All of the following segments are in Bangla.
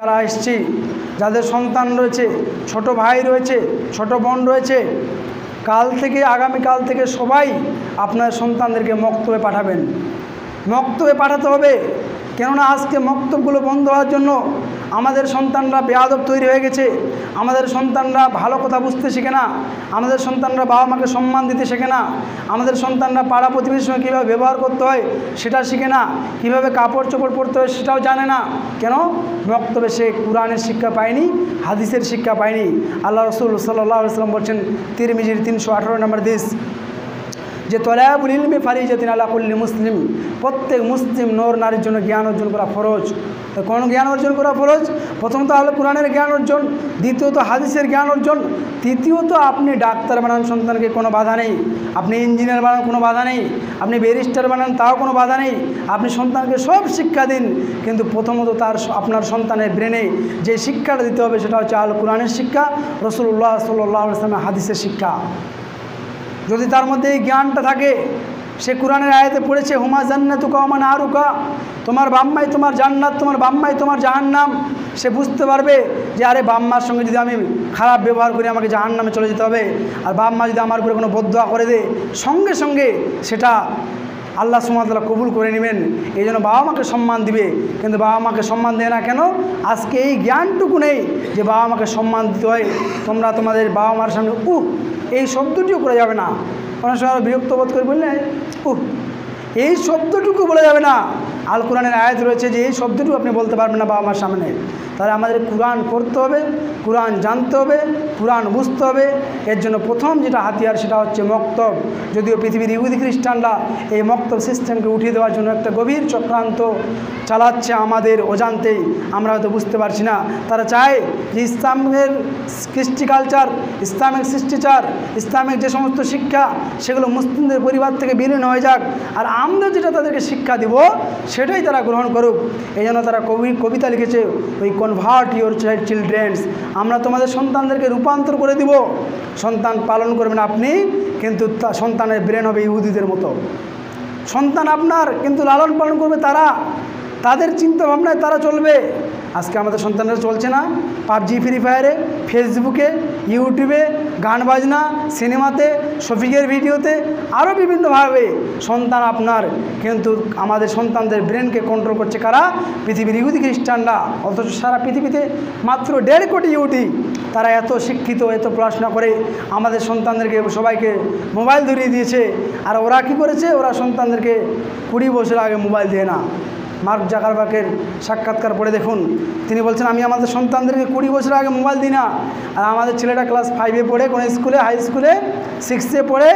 যারা এসেছি, যাদের সন্তান রয়েছে, ছোট ভাই রয়েছে, ছোট বোন রয়েছে, কাল থেকে আগামীকাল থেকে সবাই আপনার সন্তানদেরকে মক্তবে পাঠাবেন। মক্তবে পাঠাতে হবে, কেননা আজকে মক্তবগুলো বন্ধ হওয়ার জন্য আমাদের সন্তানরা বেয়াদব তৈরি হয়ে গেছে। আমাদের সন্তানরা ভালো কথা বুঝতে শেখে না, আমাদের সন্তানরা বাবা মাকে সম্মান দিতে শেখে না, আমাদের সন্তানরা পাড়া প্রতিবেশীর সঙ্গে কীভাবে ব্যবহার করতে হয় সেটা শিখে না, কীভাবে কাপড় চোপড় পরতে হয় সেটাও জানে না। কেন? মক্তবে সে কোরআনের শিক্ষা পায়নি, হাদিসের শিক্ষা পায়নি। আল্লাহ রসুল সাল্লাল্লাহু আলাইহি ওয়াসাল্লাম বলছেন, তিরমিজির 318 নম্বর হাদিস, যে তলাবুল ইলমি ফারিজাতুন আলা কুল্লি মুসলিম, প্রত্যেক মুসলিম নর নারীর জন্য জ্ঞান অর্জন করা ফরজ। তো কোন জ্ঞান অর্জন করা ফরজ? প্রথমত হলো কোরআনের জ্ঞান অর্জন, দ্বিতীয়ত হাদিসের জ্ঞান অর্জন, তৃতীয়ত আপনি ডাক্তার বানান সন্তানকে কোনো বাধা নেই, আপনি ইঞ্জিনিয়ার বানান কোনো বাধা নেই, আপনি ব্যারিস্টার বানান তাও কোনো বাধা নেই, আপনি সন্তানকে সব শিক্ষা দিন, কিন্তু প্রথমত আপনার সন্তানের ব্রেনে যে শিক্ষাটা দিতে হবে সেটা হচ্ছে আল কোরআনের শিক্ষা, রাসূলুল্লাহ সাল্লাল্লাহু আলাইহি ওয়াসাল্লামের হাদিসের শিক্ষা। যদি তার মধ্যে এই জ্ঞানটা থাকে, সে কোরআনের আয়াতে পড়েছে হুমা জান্নাতুকা ওয়া নারুকা, তোমার বাম্মাই তোমার জান্নাত, তোমার বাম্মাই তোমার জাহান্নাম, সে বুঝতে পারবে যে আরে বাম্মার সঙ্গে যদি আমি খারাপ ব্যবহার করি আমাকে জাহান্নামে চলে যেতে হবে, আর বাম্মা যদি আমার উপরে কোনো বদদোয়া করে দেয় সঙ্গে সঙ্গে সেটা আল্লাহ সুবহানাহু ওয়া তাআলা কবুল করে নেবেন। এই জন্য বাবা মাকে সম্মান দিবে, কিন্তু বাবা মাকে সম্মান দেয় না কেন? আজকে এই জ্ঞানটুকু নেই যে বাবা মাকে সম্মান দিতে হয়। তোমরা তোমাদের বাবা মার সামনে এই শব্দটিও করে যাবে না। অনেক সময় বিরক্ত বোধ করে বললে এই শব্দটুকু বলে যাবে না। আল কোরআনের আয়াত রয়েছে যে এই শব্দটুকু আপনি বলতে পারবেন না বাবা মার সামনে। তাহলে আমাদের কোরআন পড়তে হবে, কোরআন জানতে হবে, কোরআন বুঝতে হবে। এর জন্য প্রথম যেটা হাতিয়ার সেটা হচ্ছে মক্তব। যদিও পৃথিবীর ইহুদি খ্রিস্টানরা এই মক্তব সিস্টেমকে উঠিয়ে দেওয়ার জন্য একটা গভীর চক্রান্ত চালাচ্ছে আমাদের অজান্তেই, আমরা হয়তো বুঝতে পারছি না। তারা চায় যে ইসলামের কৃষ্টি কালচার, ইসলামিক শিষ্টাচার, ইসলামিক যে সমস্ত শিক্ষা সেগুলো মুসলিমদের পরিবার থেকে বিলীন হয়ে যাক, আর আমরা যেটা তাদেরকে শিক্ষা দিব সেটাই তারা গ্রহণ করুক। এই জন্য তারা কবিতা লিখেছে, ওই কনভার্ট ইউর চিলড্রেন্স, আমরা তোমাদের সন্তানদেরকে রূপান্তর করে দিব। সন্তান পালন করবেন আপনি, কিন্তু সন্তানের ব্রেন হবে ইহুদিদের মতো। সন্তান আপনার, কিন্তু লালন পালন করবে তারা, তাদের চিন্তা ভাবনায় তারা চলবে। আজকে আমাদের সন্তানরা চলছে না পাবজি, ফ্রি ফায়ারে, ফেসবুকে, ইউটিউবে, গান বাজনা, সিনেমাতে, শফিকের ভিডিওতে, আরও বিভিন্নভাবে সন্তান আপনার, কিন্তু আমাদের সন্তানদের ব্রেনকে কন্ট্রোল করছে কারা? পৃথিবীর ইহুদি খ্রিস্টানরা। অথচ সারা পৃথিবীতে মাত্র 1.5 কোটি ইহুদি, তারা এত শিক্ষিত, এত পড়াশোনা করে আমাদের সন্তানদেরকে সবাইকে মোবাইল ধরিয়ে দিয়েছে। আর ওরা কি করেছে? ওরা সন্তানদেরকে 20 বছর আগে মোবাইল দেয় না। মার্ক জাকারবার্গের সাক্ষাৎকার পড়ে দেখুন, তিনি বলছেন আমি আমাদের সন্তানদেরকে 20 বছর আগে মোবাইল দিই না। আর আমাদের ছেলেটা ক্লাস 5-এ পড়ে কোনো স্কুলে, হাই স্কুলে 6-এ পড়ে,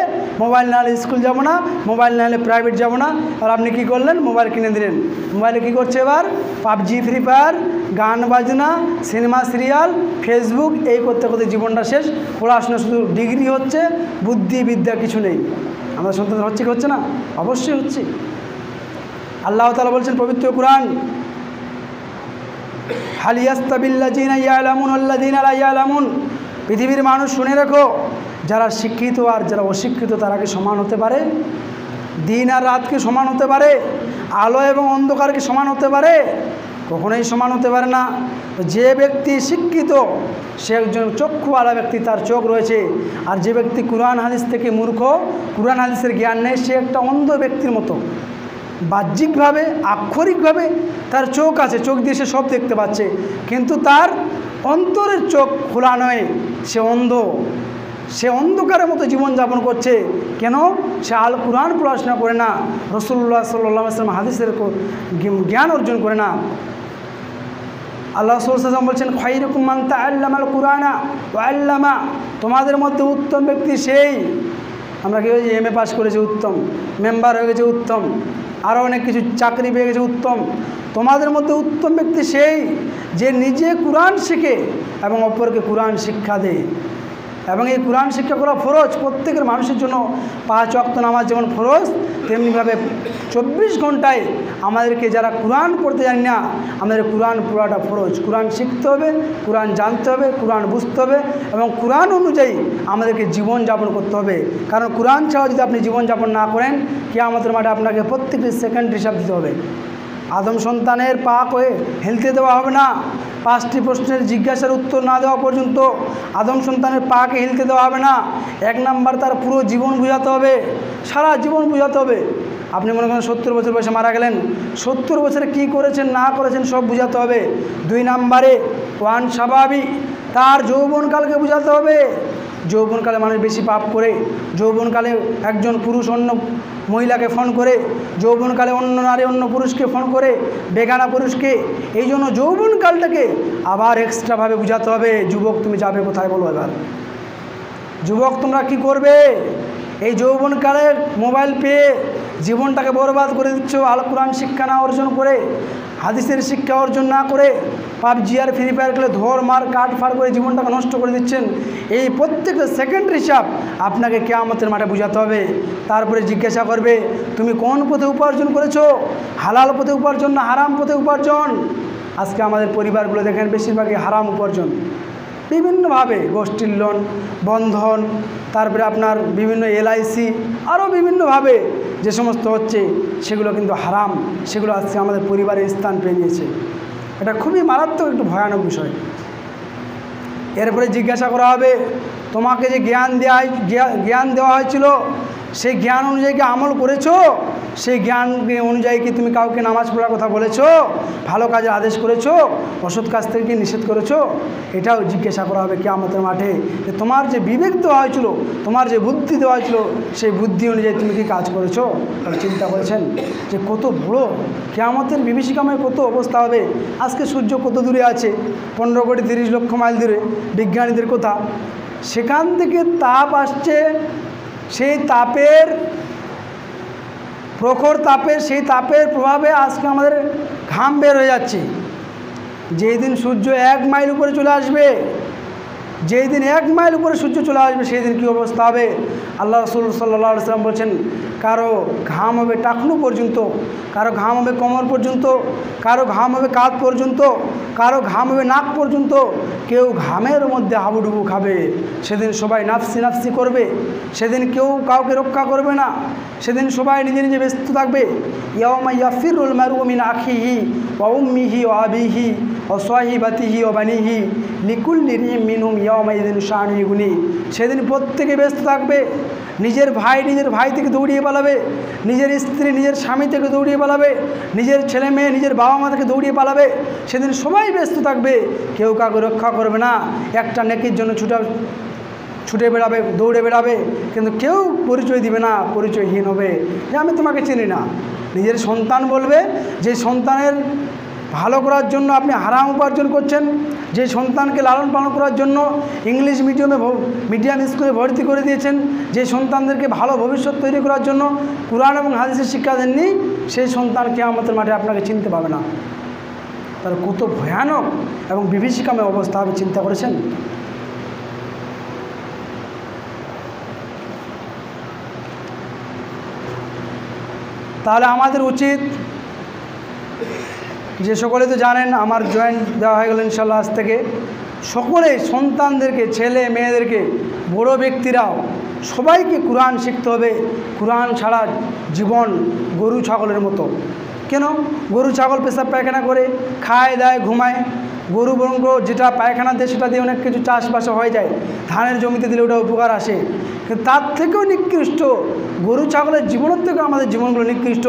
মোবাইল না হলে স্কুল যাব না, মোবাইল না হলে প্রাইভেট যাব না। আর আপনি কি করলেন? মোবাইল কিনে দিলেন। মোবাইলে কি করছে এবার? পাবজি, ফ্রি ফায়ার, গান বাজনা, সিনেমা, সিরিয়াল, ফেসবুক, এই করতে করতে জীবনটা শেষ। পড়াশোনা শুধু ডিগ্রি হচ্ছে, বুদ্ধি বিদ্যা কিছু নেই। আমাদের সন্তান হচ্ছে কি হচ্ছে না? অবশ্যই হচ্ছে। আল্লাহ তাআলা বলছেন পবিত্র কোরআন, হাল ইয়াস্তাবিল্লাযিনা ইয়ালামুন আল্লাযিনা লা ইয়ালামুন, পৃথিবীর মানুষ শুনে রাখো, যারা শিক্ষিত আর যারা অশিক্ষিত তারা কি সমান হতে পারে? দিন আর রাত কি সমান হতে পারে? আলো এবং অন্ধকার কি সমান হতে পারে? কখনোই সমান হতে পারে না। যে ব্যক্তি শিক্ষিত সে একজন চক্ষুওয়ালা ব্যক্তি, তার চোখ রয়েছে। আর যে ব্যক্তি কোরআন হাদিস থেকে মূর্খ, কোরআন হাদিসের জ্ঞান নেই, সে একটা অন্ধ ব্যক্তির মতো। বাহ্যিকভাবে, আক্ষরিকভাবে তার চোখ আছে, চোখ দিয়ে সে সব দেখতে পাচ্ছে, কিন্তু তার অন্তরের চোখ খোলা নয়, সে অন্ধ। সে অন্ধকারের মতো জীবনযাপন করছে। কেন? সে আল কোরআন পড়াশোনা করে না, রাসূলুল্লাহ সাল্লাল্লাহু আলাইহি ওয়াসাল্লাম হাদিসের জ্ঞান অর্জন করে না। আল্লাহ রাসূল সাল্লাল্লাহু আলাইহি ওয়াসাল্লাম বলছেন, খায়রুকুম মান তাআল্লামাল কুরআনা ওয়া আল্লামা, তোমাদের মধ্যে উত্তম ব্যক্তি সেই, আমরা কি হয়েছি MA পাস করেছি উত্তম, মেম্বার হয়ে গেছে উত্তম, আরও অনেক কিছু চাকরি পেয়ে গেছে উত্তম। তোমাদের মধ্যে উত্তম ব্যক্তি সেই যে নিজে কোরআন শেখে এবং অপরকে কোরআন শিক্ষা দেয়। এবং এই কোরআন শিক্ষা করা ফরজ প্রত্যেকের মানুষের জন্য। 5 ওয়াক্ত নামাজ যেমন ফরজ, তেমনিভাবে 24 ঘন্টায় আমাদেরকে যারা কোরআন পড়তে জানি না, আমাদের কোরআন পড়াটা ফরজ। কোরআন শিখতে হবে, কোরআন জানতে হবে, কোরআন বুঝতে হবে এবং কোরআন অনুযায়ী আমাদেরকে জীবনযাপন করতে হবে। কারণ কোরআন ছাড়া যদি আপনি জীবনযাপন না করেন, কিয়ামতের মাঠে আপনাকে প্রত্যেকটি সেকেন্ড হিসাব দিতে হবে। আদম সন্তানের পাক হয়ে হেলতে দেওয়া হবে না। 5টি প্রশ্নের জিজ্ঞাসার উত্তর না দেওয়া পর্যন্ত আদম সন্তানের পাকে হেলতে দেওয়া হবে না। 1 নাম্বার, তার পুরো জীবন বুঝাতে হবে, সারা জীবন বুঝাতে হবে। আপনি মনে করেন 70 বছর বয়সে মারা গেলেন, 70 বছরে কী করেছেন না করেছেন সব বুঝাতে হবে। 2 নাম্বারে ওয়ান স্বাভাবিক, তার যৌবনকালকে বুঝাতে হবে। যৌবনকালে মানুষ বেশি পাপ করে, যৌবনকালে একজন পুরুষ অন্য মহিলাকে ফোন করে, যৌবনকালে অন্য নারী অন্য পুরুষকে ফোন করে, বেগানা পুরুষকে। এই জন্য যৌবনকালটাকে আবার এক্সট্রাভাবে বুঝাতে হবে। যুবক তুমি যাবে কোথায় বলো এবার? যুবক তোমরা কি করবে? এই যৌবনকালে মোবাইল পেয়ে জীবনটাকে বরবাদ করে দিচ্ছ। আল কোরআন শিক্ষা না অর্জন করে, হাদিসের শিক্ষা অর্জন না করে পাবজি আর ফ্রি ফায়ার খেলে ধর মার কাট ফার করে জীবনটাকে নষ্ট করে দিচ্ছেন। এই প্রত্যেকটা সেকেন্ড হিসাব আপনাকে কিয়ামতের মাঠে বুঝাতে হবে। তারপরে জিজ্ঞাসা করবে তুমি কোন পথে উপার্জন করেছো, হালাল পথে উপার্জন না হারাম পথে উপার্জন। আজকে আমাদের পরিবারগুলো দেখেন বেশিরভাগই হারাম উপার্জন, বিভিন্নভাবে গোষ্ঠীর লোন, বন্ধন, তারপরে আপনার বিভিন্ন LIC, আরও বিভিন্নভাবে যে সমস্ত হচ্ছে সেগুলো কিন্তু হারাম। সেগুলো আজকে আমাদের পরিবারের স্থান পেয়ে নিয়েছে। এটা খুবই মারাত্মক একটু ভয়ানক বিষয়। এরপরে জিজ্ঞাসা করা হবে তোমাকে যে জ্ঞান দেওয়া হয়েছিল সেই জ্ঞান অনুযায়ী কি আমল করেছো? সেই জ্ঞান অনুযায়ী কি তুমি কাউকে নামাজ পড়ার কথা বলেছো, ভালো কাজের আদেশ করেছো, অসৎ কাজ থেকে কি নিষেধ করেছো? এটাও জিজ্ঞাসা করা হবে কিয়ামতের মাঠে যে তোমার যে বিবেক দেওয়া হয়েছিল, তোমার যে বুদ্ধি দেওয়া হয়েছিল, সেই বুদ্ধি অনুযায়ী তুমি কি কাজ করেছো? তাহলে চিন্তা করেছেন যে কত বড় কিয়ামতের বিভীষিকাময় কত অবস্থা হবে। আজকে সূর্য কত দূরে আছে, 15 কোটি 30 লক্ষ মাইল দূরে, বিজ্ঞানীদের কথা। সেখান থেকে তাপ আসছে, সেই তাপের প্রখর তাপের সেই তাপের প্রভাবে আজকে আমাদের ঘাম বের হয়ে যাচ্ছে। যেই দিন সূর্য 1 মাইল উপরে চলে আসবে, যেই দিন 1 মাইল উপরে সূর্য চলে আসবে, সেই দিন কী অবস্থা হবে? আল্লাহ রাসূল সাল্লাল্লাহু আলাইহি ওয়াসাল্লাম বলছেন কারো ঘাম হবে টাকনু পর্যন্ত, কারো ঘাম হবে কোমর পর্যন্ত, কারো ঘাম হবে কাঁধ পর্যন্ত, কারো ঘাম হবে নাক পর্যন্ত। কেউ ঘামের মধ্যে হাবুডুবু খাবে। সেদিন সবাই নাফসি নাফসি করবে, সেদিন কেউ কাউকে রক্ষা করবে না, সেদিন সবাই নিজে নিজে ব্যস্ত থাকবে। ইয়াউমা ইয়াফিরুল মারউ মিন আখিহি ওয়া উম্মিহি ওয়া আবিহি ওয়া সাহিবাতিহি ওয়া বানিহি লিকুল্লি রিম মিনহুম ইয়াউমাইযিন শাআনুন ইগুনি। সেদিন প্রত্যেকে ব্যস্ত থাকবে। নিজের ভাই থেকে দৌড়িয়ে পালাবে, নিজের স্ত্রী নিজের স্বামী থেকে দৌড়িয়ে পালাবে, নিজের ছেলে মেয়ে নিজের বাবা মা থেকে দৌড়িয়ে পালাবে। সেদিন সবাই ব্যস্ত থাকবে, কেউ কাউকে রক্ষা করবে না। একটা নেকির জন্য ছুটে বেড়াবে, দৌড়ে বেড়াবে, কিন্তু কেউ পরিচয় দিবে না, পরিচয়হীন হবে যে আমি তোমাকে চিনি না। নিজের সন্তান বলবে, যে সন্তানের ভালো করার জন্য আপনি হারাম উপার্জন করছেন, যে সন্তানকে লালন পালন করার জন্য ইংলিশ মিডিয়াম স্কুলে ভর্তি করে দিয়েছেন, যে সন্তানদেরকে ভালো ভবিষ্যৎ তৈরি করার জন্য কুরআন এবং হাদিসের শিক্ষা দেননি, সেই সন্তান কিয়ামতের মাঠে আপনাকে চিনতে পাবে না। তার কত ভয়ানক এবং বিভীষিকাময় অবস্থা হবে, চিন্তা করেছেন? তাহলে আমাদের উচিত, যে সকলে তো জানেন আমার জয়েন্ট দেওয়া হয়ে গেল ইনশাল্লাহ আজ থেকে, সকলে সন্তানদেরকে, ছেলে মেয়েদেরকে, বড় ব্যক্তিরাও সবাইকে কুরআন শিখতে হবে। কুরআন ছাড়া জীবন গরু ছাগলের মতো। কেন? গরু ছাগল পেশাব পায়খানা করে খায় দায় ঘুমায়, গরু বরং যেটা পায়খানা দেয় সেটা দিয়ে অনেক কিছু চাষবাসও হয়ে যায়, ধানের জমিতে দিলে ওটা উপকার আসে। কিন্তু তার থেকেও নিকৃষ্ট, গরু ছাগলের জীবনের থেকেও আমাদের জীবনগুলো নিকৃষ্ট।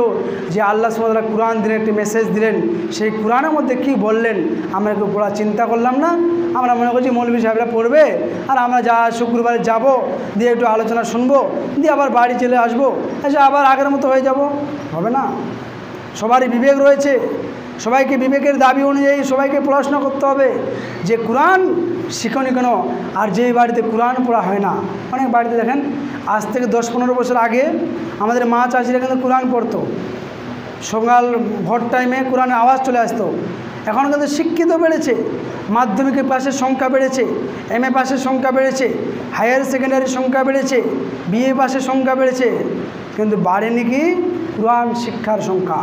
যে আল্লাহ সুবহানাহু ওয়া তাআলা কুরআন দিলেন, একটি মেসেজ দিলেন, সেই কুরআনের মধ্যে কী বললেন আমরা একটু পড়া চিন্তা করলাম না? আমরা মনে করছি মৌলভী সাহেবরা পড়বে আর আমরা যা শুক্রবারে যাব, দিয়ে একটু আলোচনা শুনবো, দিয়ে আবার বাড়ি চলে আসবো, এসে আবার আগের মতো হয়ে যাব। হবে না। সবারই বিবেক রয়েছে, সবাইকে বিবেকের দাবি অনুযায়ী সবাইকে পড়াশোনা করতে হবে। যে কুরআন শিখনি কেন, আর যেই বাড়িতে কুরআন পড়া হয় না, অনেক বাড়িতে দেখেন আজ থেকে 10-15 বছর আগে আমাদের মা চাচিরা কিন্তু কুরআন পড়তো, সকাল ভোর টাইমে কুরআনের আওয়াজ চলে আসতো। এখন কিন্তু শিক্ষিত বেড়েছে, মাধ্যমিকের পাশের সংখ্যা বেড়েছে, MA পাশের সংখ্যা বেড়েছে, হায়ার সেকেন্ডারির সংখ্যা বেড়েছে, BA পাশের সংখ্যা বেড়েছে, কিন্তু বাড়েনি কি কুরআন শিক্ষার সংখ্যা।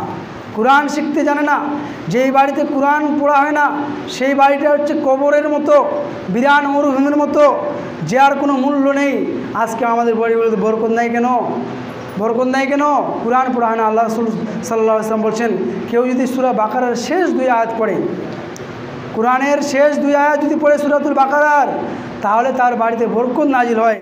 কুরআন শিখতে জানে না। যেই বাড়িতে কুরআন পড়া হয় না সেই বাড়িটা হচ্ছে কবরের মতো, বিরান মরুভূমির মতো, যে আর কোনো মূল্য নেই। আজকে আমাদের বাড়িগুলোতে বরকত নাই কেন? বরকত নেই কেন? কুরআন পড়া হয় না। আল্লাহ রাসূল সাল্লাল্লাহু আলাইহি ওয়াসাল্লাম বলছেন, কেউ যদি সূরা বাকারার শেষ 2 আয়াত পড়ে, কুরআনের শেষ 2 আয়াত যদি পড়ে সূরাতুল বাকারার, তাহলে তার বাড়িতে বরকত নাজিল হয়।